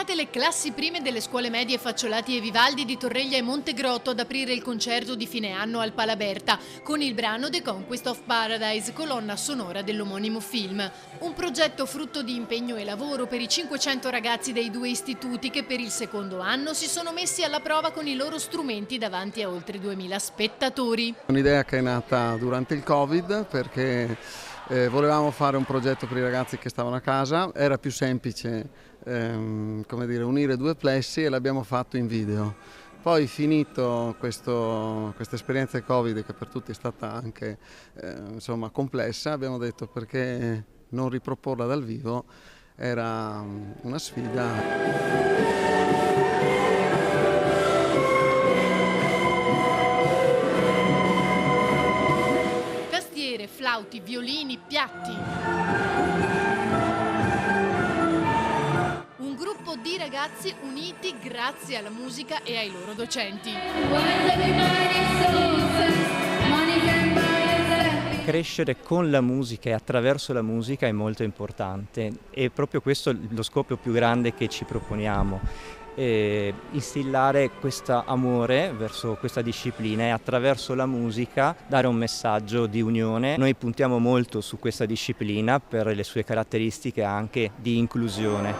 state le classi prime delle scuole medie Facciolati e Vivaldi di Torreglia e Montegrotto ad aprire il concerto di fine anno al Palaberta con il brano The Conquest of Paradise, colonna sonora dell'omonimo film. Un progetto frutto di impegno e lavoro per i 500 ragazzi dei due istituti che per il secondo anno si sono messi alla prova con i loro strumenti davanti a oltre 2000 spettatori. Un'idea che è nata durante il Covid perché volevamo fare un progetto per i ragazzi che stavano a casa, era più semplice unire due plessi e l'abbiamo fatto in video. Poi finito questa esperienza Covid che per tutti è stata anche complessa, abbiamo detto perché non riproporla dal vivo, era una sfida. Flauti, violini, piatti. Un gruppo di ragazzi uniti grazie alla musica e ai loro docenti. Crescere con la musica e attraverso la musica è molto importante, e proprio questo è lo scopo più grande che ci proponiamo. Instillare questo amore verso questa disciplina e attraverso la musica dare un messaggio di unione. Noi puntiamo molto su questa disciplina per le sue caratteristiche anche di inclusione.